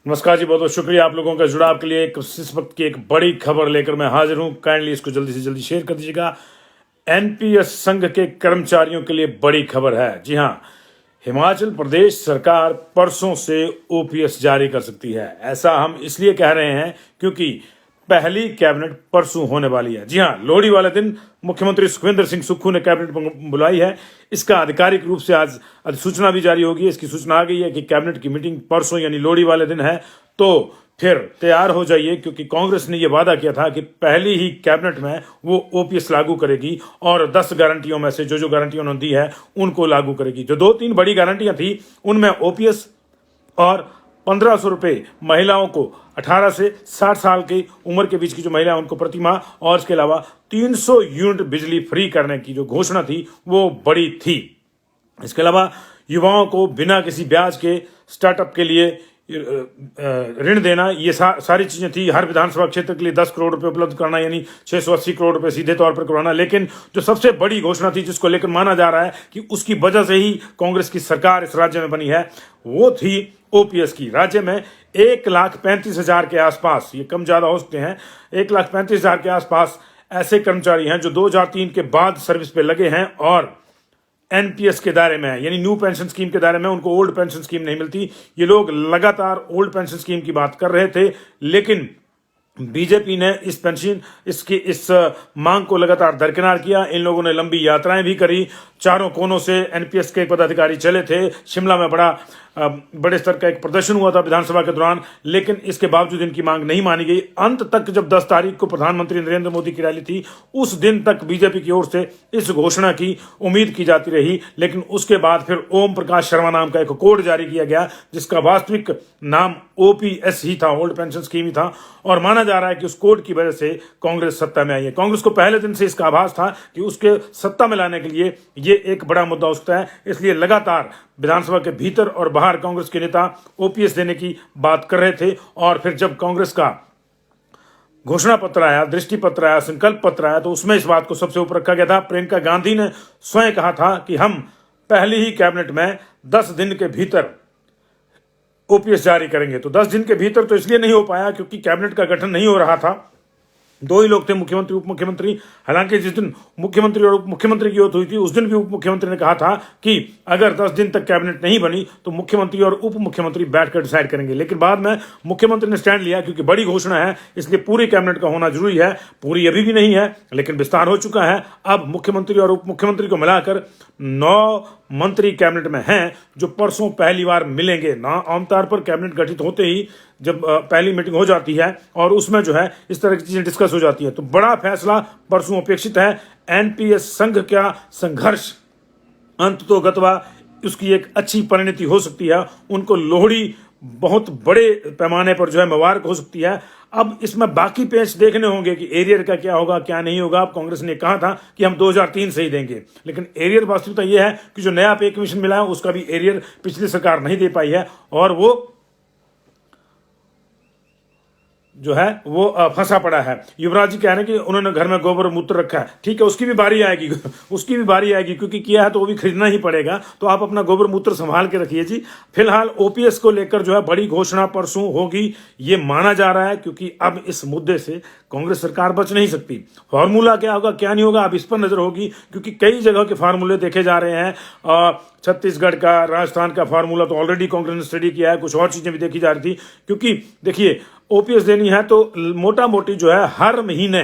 नमस्कार जी, बहुत बहुत शुक्रिया आप लोगों का जुड़ाव के लिए। इस वक्त की एक बड़ी खबर लेकर मैं हाजिर हूं। काइंडली इसको जल्दी से जल्दी शेयर कर दीजिएगा। एनपीएस संघ के कर्मचारियों के लिए बड़ी खबर है। जी हां, हिमाचल प्रदेश सरकार परसों से ओपीएस जारी कर सकती है। ऐसा हम इसलिए कह रहे हैं क्योंकि पहली कैबिनेट परसों होने वाली है। जी हां, लोहड़ी वाले दिन मुख्यमंत्री सुखविंदर सिंह सुक्खू ने कैबिनेट बुलाई है। इसका आधिकारिक रूप से आज अधिसूचना भी जारी होगी। इसकी सूचना आ गई है कि कैबिनेट की मीटिंग परसों यानी लोहड़ी वाले दिन है। तो फिर तैयार हो जाइए, क्योंकि कांग्रेस ने यह वादा किया था कि पहली ही कैबिनेट में वो ओपीएस लागू करेगी और 10 गारंटियों में से जो गारंटियां उन्होंने दी है उनको लागू करेगी। जो 2-3 बड़ी गारंटियां थी उनमें ओपीएस और 1500 रुपये महिलाओं को 18 से 60 साल की उम्र के बीच की जो महिला उनको प्रति माह, और इसके अलावा 300 यूनिट बिजली फ्री करने की जो घोषणा थी वो बड़ी थी। इसके अलावा युवाओं को बिना किसी ब्याज के स्टार्टअप के लिए ऋण देना, ये सारी चीजें थी। हर विधानसभा क्षेत्र के लिए 10 करोड़ रुपए उपलब्ध करना, यानी 680 करोड़ रुपए सीधे तौर पर करवाना। लेकिन जो सबसे बड़ी घोषणा थी जिसको लेकर माना जा रहा है कि उसकी वजह से ही कांग्रेस की सरकार इस राज्य में बनी है, वो थी ओपीएस की। राज्य में 1,35,000 के आसपास, ये कम ज्यादा हो सकते हैं, 1,35,000 के आसपास ऐसे कर्मचारी हैं जो 2003 के बाद सर्विस पे लगे हैं और एनपीएस के दायरे में है, यानी न्यू पेंशन स्कीम के दायरे में। उनको ओल्ड पेंशन स्कीम नहीं मिलती। ये लोग लगातार ओल्ड पेंशन स्कीम की बात कर रहे थे, लेकिन बीजेपी ने इस मांग को लगातार दरकिनार किया। इन लोगों ने लंबी यात्राएं भी करी। चारों कोनों से एनपीएस के पदाधिकारी चले थे। शिमला में बड़े स्तर का एक प्रदर्शन हुआ था विधानसभा के दौरान, लेकिन इसके बावजूद इनकी मांग नहीं मानी गई। अंत तक जब 10 तारीख को प्रधानमंत्री नरेंद्र मोदी की रैली थी, उस दिन तक बीजेपी की ओर से इस घोषणा की उम्मीद की जाती रही, लेकिन उसके बाद फिर ओम प्रकाश शर्मा नाम का एक कोड जारी किया गया जिसका वास्तविक नाम ओपीएस ही था, ओल्ड पेंशन स्कीम ही था। और माना जा रहा है कि उस कोड की वजह से कांग्रेस सत्ता में आई है। कांग्रेस को पहले दिन से इसका आभास था कि उसके सत्ता में लाने के लिए ये एक बड़ा मुद्दा हो सकता है। इसलिए लगातार विधानसभा के भीतर और बाहर कांग्रेस के नेता ओपीएस देने की बात कर रहे थे। और फिर जब कांग्रेस का घोषणा पत्र आया, दृष्टि पत्र आया, संकल्प पत्र आया, तो उसमें इस बात को सबसे ऊपर रखा गया था। प्रियंका गांधी ने स्वयं कहा था कि हम पहली ही कैबिनेट में 10 दिन के भीतर ओपीएस जारी करेंगे। तो 10 दिन के भीतर तो इसलिए नहीं हो पाया क्योंकि कैबिनेट का गठन नहीं हो रहा था। 2 ही लोग थे, मुख्यमंत्री उप मुख्यमंत्री। हालांकि जिस दिन मुख्यमंत्री और उप मुख्यमंत्री की ओथ हुई थी उस दिन भी उप मुख्यमंत्री ने कहा था कि अगर 10 दिन तक कैबिनेट नहीं बनी तो मुख्यमंत्री और उप मुख्यमंत्री बैठकर डिसाइड करेंगे। लेकिन बाद में मुख्यमंत्री ने स्टैंड लिया, क्योंकि बड़ी घोषणा है इसलिए पूरी कैबिनेट का होना जरूरी है। पूरी अभी भी नहीं है, लेकिन विस्तार हो चुका है। अब मुख्यमंत्री और उप मुख्यमंत्री को मिलाकर 9 मंत्री कैबिनेट में हैं जो परसों पहली बार मिलेंगे ना। आमतौर पर कैबिनेट गठित होते ही जब पहली मीटिंग हो जाती है और उसमें जो है इस तरह की चीजें डिस्कस हो जाती है, तो बड़ा फैसला परसों अपेक्षित है। एनपीएस संघ का संघर्ष अंत तो गतवा उसकी एक अच्छी परिणति हो सकती है। उनको लोहड़ी बहुत बड़े पैमाने पर जो है मुबारक हो सकती है। अब इसमें बाकी पेच देखने होंगे कि एरियर का क्या होगा क्या नहीं होगा। अब कांग्रेस ने कहा था कि हम 2003 से ही देंगे, लेकिन एरियर वास्तविकता यह है कि जो नया पे कमीशन मिला है उसका भी एरियर पिछली सरकार नहीं दे पाई है, और वो जो है वो फंसा पड़ा है। युवराज जी कह रहे हैं कि उन्होंने घर में गोबर मूत्र रखा है। ठीक है, उसकी भी बारी आएगी उसकी भी बारी आएगी, क्योंकि किया है तो वो भी खरीदना ही पड़ेगा। तो आप अपना गोबर मूत्र संभाल के रखिए जी। फिलहाल ओपीएस को लेकर जो है बड़ी घोषणा परसों होगी, ये माना जा रहा है, क्योंकि अब इस मुद्दे से कांग्रेस सरकार बच नहीं सकती। फॉर्मूला क्या होगा क्या नहीं होगा अब इस पर नजर होगी, क्योंकि कई जगह के फार्मूले देखे जा रहे हैं। छत्तीसगढ़ का, राजस्थान का फार्मूला तो ऑलरेडी कांग्रेस ने स्टडी किया है। कुछ और चीजें भी देखी जा रही थी, क्योंकि देखिए ओपीएस देनी है तो मोटा मोटी जो है हर महीने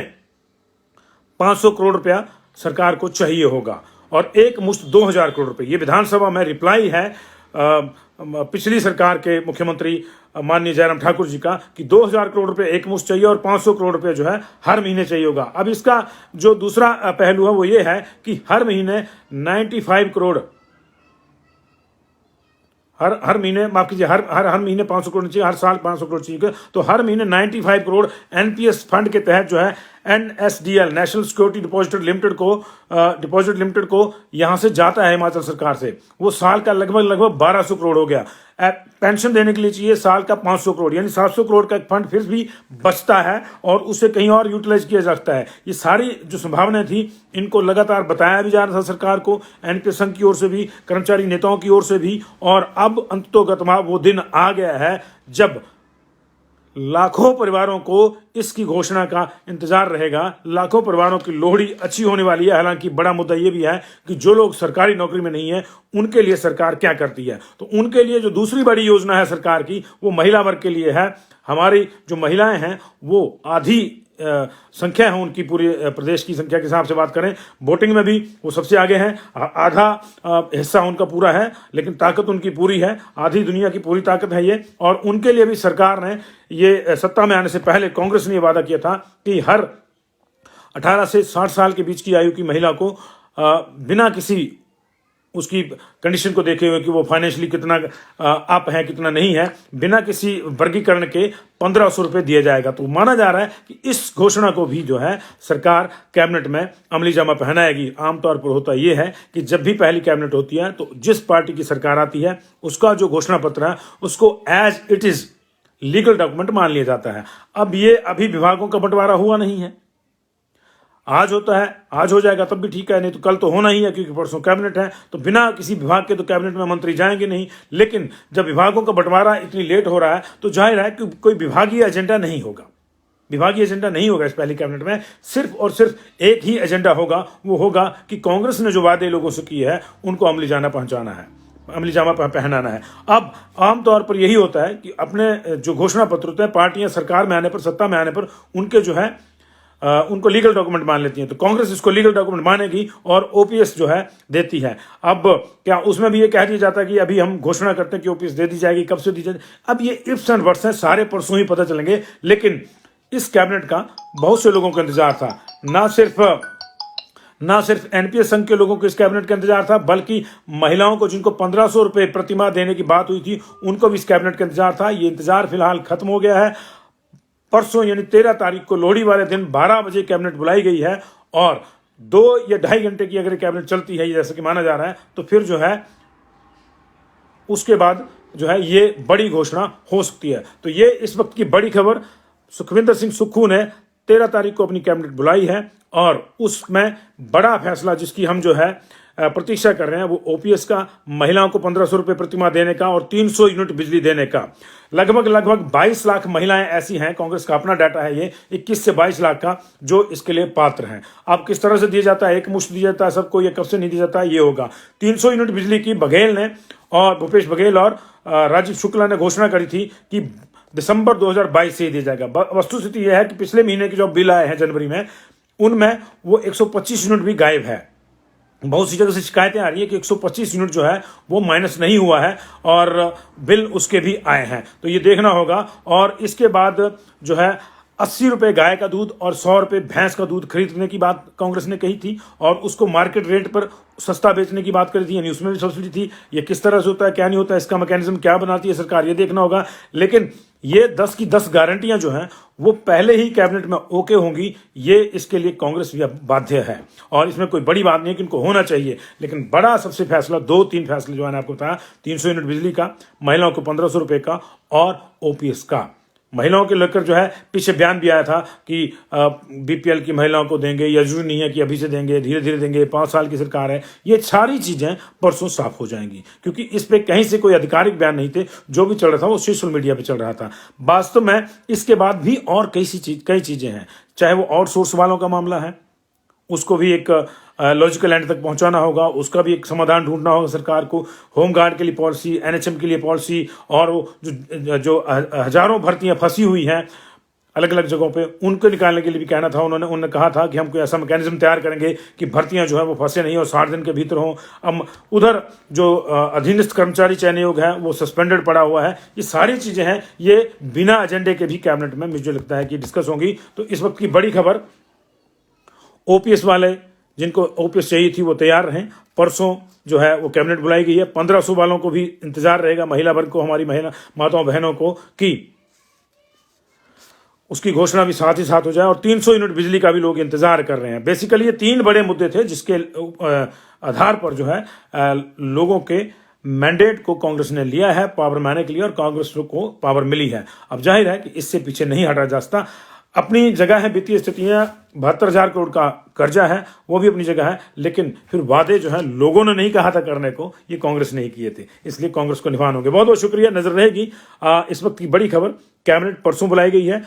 500 करोड़ रुपया सरकार को चाहिए होगा, और एक मुश्त 2000 करोड़ रुपए। ये विधानसभा में रिप्लाई है पिछली सरकार के मुख्यमंत्री माननीय जयराम ठाकुर जी का कि 2000 करोड़ रुपए एक मुश्त चाहिए और 500 करोड़ रुपए जो है हर महीने चाहिए होगा। अब इसका जो दूसरा पहलू है वो ये है कि हर महीने 95 करोड़ हर महीने, माफ कीजिए, हर महीने 500 करोड़ चाहिए, हर साल 500 करोड़ चाहिए। तो हर महीने 95 करोड़ एनपीएस फंड के तहत जो है NSDL, national security deposit limited को यहां से जाता है हिमाचल सरकार से। वो साल का लगभग 1200 करोड़ हो गया। पेंशन देने के लिए चाहिए साल का 500 करोड़, यानी 700 करोड़ का एक फंड फिर भी बचता है और उसे कहीं और यूटिलाइज किया जा सकता है। ये सारी जो संभावनाएं थी इनको लगातार बताया भी जा रहा था सरकार को, एनपीएस संघ की ओर से भी, कर्मचारी नेताओं की ओर से भी, और अब अंततोगत्वा वो दिन आ गया है जब लाखों परिवारों को इसकी घोषणा का इंतजार रहेगा। लाखों परिवारों की लोहड़ी अच्छी होने वाली है। हालांकि बड़ा मुद्दा यह भी है कि जो लोग सरकारी नौकरी में नहीं है उनके लिए सरकार क्या करती है। तो उनके लिए जो दूसरी बड़ी योजना है सरकार की, वो महिला वर्ग के लिए है। हमारी जो महिलाएं हैं वो आधी संख्या है उनकी, पूरी प्रदेश की संख्या के हिसाब से बात करें, वोटिंग में भी वो सबसे आगे हैं। आधा हिस्सा उनका पूरा है, लेकिन ताकत उनकी पूरी है। आधी दुनिया की पूरी ताकत है ये। और उनके लिए भी सरकार ने ये सत्ता में आने से पहले कांग्रेस ने ये वादा किया था कि हर 18 से 60 साल के बीच की आयु की महिला को बिना किसी उसकी कंडीशन को देखे हुए कि वो फाइनेंशियली कितना अप है कितना नहीं है, बिना किसी वर्गीकरण के 1500 रुपये दिया जाएगा। तो माना जा रहा है कि इस घोषणा को भी जो है सरकार कैबिनेट में अमली जामा पहनाएगी। आमतौर पर होता यह है कि जब भी पहली कैबिनेट होती है तो जिस पार्टी की सरकार आती है उसका जो घोषणा पत्र है उसको as it is legal document मान लिया जाता है। अब ये अभी विभागों का बंटवारा हुआ नहीं है, आज होता है, आज हो जाएगा तब भी ठीक है, नहीं तो कल तो होना ही है, क्योंकि परसों कैबिनेट है। तो बिना किसी विभाग के तो कैबिनेट में मंत्री जाएंगे नहीं। लेकिन जब विभागों का बंटवारा इतनी लेट हो रहा है तो जाहिर है कि कोई विभागीय एजेंडा नहीं होगा। विभागीय एजेंडा नहीं होगा इस पहली कैबिनेट में। सिर्फ और सिर्फ एक ही एजेंडा होगा, वो होगा कि कांग्रेस ने जो वादे लोगों से किए हैं उनको अमली जामा पहुंचाना है, अमली जामा पहनाना है। अब आमतौर पर यही होता है कि अपने जो घोषणा पत्र होते हैं, पार्टियां सरकार में आने पर, सत्ता में आने पर उनके जो है उनको लीगल डॉक्यूमेंट मान लेती हैं। तो कांग्रेस इसको लीगल डॉक्यूमेंट मानेगी और ओपीएस जो है देती है। अब क्या उसमें भी ये कह दिया जाता है कि अभी हम घोषणा करते हैं कि ओपीएस दे दी जाएगी, कब से दी जाएगी? अब ये इफ्स एंड बट्स हैं, सारे परसों ही पता चलेंगे। लेकिन इस कैबिनेट का बहुत से लोगों को इंतजार था। ना सिर्फ एनपीएस संघ के लोगों को इस कैबिनेट का इंतजार था, बल्कि महिलाओं को जिनको 1500 रुपए प्रतिमाह देने की बात हुई थी उनको भी इस कैबिनेट का इंतजार था। ये इंतजार फिलहाल खत्म हो गया है। परसों यानी 13 तारीख को लोहड़ी वाले दिन 12 बजे कैबिनेट बुलाई गई है और 2 या 2.5 घंटे की अगर कैबिनेट चलती है जैसे कि माना जा रहा है तो फिर जो है उसके बाद जो है ये बड़ी घोषणा हो सकती है। तो ये इस वक्त की बड़ी खबर। सुखविंदर सिंह सुक्खू ने 13 तारीख को अपनी कैबिनेट बुलाई है और उसमें बड़ा फैसला जिसकी हम जो है प्रतीक्षा कर रहे हैं वो ओपीएस का, महिलाओं को 1500 रुपये प्रतिमाह देने का और 300 यूनिट बिजली देने का। लगभग 22 लाख महिलाएं ऐसी हैं, कांग्रेस का अपना डाटा है ये, 21 से 22 लाख का, जो इसके लिए पात्र हैं। अब किस तरह से दिया जाता है, एक मुश्त दिया जाता है सबको, ये कब से नहीं दिया जाता है, ये होगा। 300 यूनिट बिजली की बघेल ने और भूपेश बघेल और राजीव शुक्ला ने घोषणा करी थी कि दिसंबर 2022 से दिया जाएगा। वस्तुस्थिति यह है कि पिछले महीने के जो बिल आए हैं जनवरी में, उनमें वो 125 यूनिट भी गायब है। बहुत सी जगह से शिकायतें आ रही है कि 125 यूनिट जो है वो माइनस नहीं हुआ है और बिल उसके भी आए हैं। तो ये देखना होगा। और इसके बाद जो है 80 रुपये गाय का दूध और 100 रुपये भैंस का दूध खरीदने की बात कांग्रेस ने कही थी और उसको मार्केट रेट पर सस्ता बेचने की बात करी थी, यानी उसमें भी सब्सिडी थी। ये किस तरह से होता है, क्या नहीं होता है, इसका मैकेनिज्म क्या बनाती है सरकार, ये देखना होगा। लेकिन ये 10 की 10 गारंटियां जो हैं वो पहले ही कैबिनेट में ओके होंगी, ये इसके लिए कांग्रेस भी बाध्य है। और इसमें कोई बड़ी बात नहीं है कि इनको होना चाहिए, लेकिन बड़ा सबसे फैसला 2-3 फैसले जो है आपको बताया, 300 यूनिट बिजली का, महिलाओं को 1500 रुपये का और ओपीएस का। महिलाओं के लेकर जो है पीछे बयान भी आया था कि बीपीएल की महिलाओं को देंगे, या जरूरी नहीं है कि अभी से देंगे, धीरे धीरे देंगे, 5 साल की सरकार है। ये सारी चीजें परसों साफ हो जाएंगी, क्योंकि इस पे कहीं से कोई आधिकारिक बयान नहीं थे। जो भी चल रहा था वो सोशल मीडिया पे चल रहा था। वास्तव में इसके बाद भी और कई चीजें हैं, चाहे वो आउटसोर्स वालों का मामला है, उसको भी एक लॉजिकल एंड तक पहुंचाना होगा, उसका भी एक समाधान ढूंढना होगा सरकार को। होमगार्ड के लिए पॉलिसी, एनएचएम के लिए पॉलिसी, और वो जो हजारों भर्तियां फंसी हुई हैं अलग अलग जगहों पे, उनको निकालने के लिए भी कहना था। उन्होंने कहा था कि हम कोई ऐसा मैकेनिज्म तैयार करेंगे कि भर्तियां जो है वो फंसे नहीं और 60 दिन के भीतर हों। अब उधर जो अधीनस्थ कर्मचारी चयन आयोग है वो सस्पेंडेड पड़ा हुआ है। ये सारी चीजें हैं, ये बिना एजेंडे के भी कैबिनेट में मुझे लगता है कि डिस्कस होंगी। तो इस वक्त की बड़ी खबर, ओपीएस वाले जिनको ओपीएस चाहिए थी वो तैयार रहें। परसों जो है वो कैबिनेट बुलाई गई है। 1500 वालों को भी इंतजार रहेगा, महिला वर्ग को, हमारी महिला माताओं बहनों को, कि उसकी घोषणा भी साथ ही साथ हो जाए। और 300 यूनिट बिजली का भी लोग इंतजार कर रहे हैं। बेसिकली ये 3 बड़े मुद्दे थे जिसके आधार पर जो है लोगों के मैंडेट को कांग्रेस ने लिया है पावर में आने के लिए, और कांग्रेस को पावर मिली है। अब जाहिर है कि इससे पीछे नहीं हटा जा सकता। अपनी जगह है वित्तीय स्थितियां, 72,000 करोड़ का कर्जा है, वो भी अपनी जगह है, लेकिन फिर वादे जो है लोगों ने नहीं कहा था करने को, ये कांग्रेस ने ही किए थे, इसलिए कांग्रेस को निभान होंगे। बहुत बहुत शुक्रिया। नजर रहेगी इस वक्त की बड़ी खबर, कैबिनेट परसों बुलाई गई है,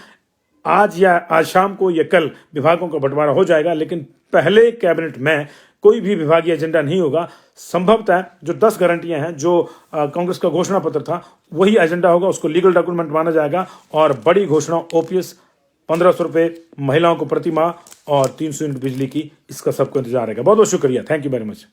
आज शाम को या कल विभागों का बंटवारा हो जाएगा, लेकिन पहले कैबिनेट में कोई भी विभागीय एजेंडा नहीं होगा। संभवतः जो 10 गारंटियां हैं, जो कांग्रेस का घोषणा पत्र था, वही एजेंडा होगा, उसको लीगल डॉक्यूमेंट माना जाएगा। और बड़ी घोषणा ओपीएस 1,500 रुपये महिलाओं को प्रति माह और 300 यूनिट बिजली की, इसका सबको इंतजार रहेगा। बहुत बहुत शुक्रिया। Thank you very much.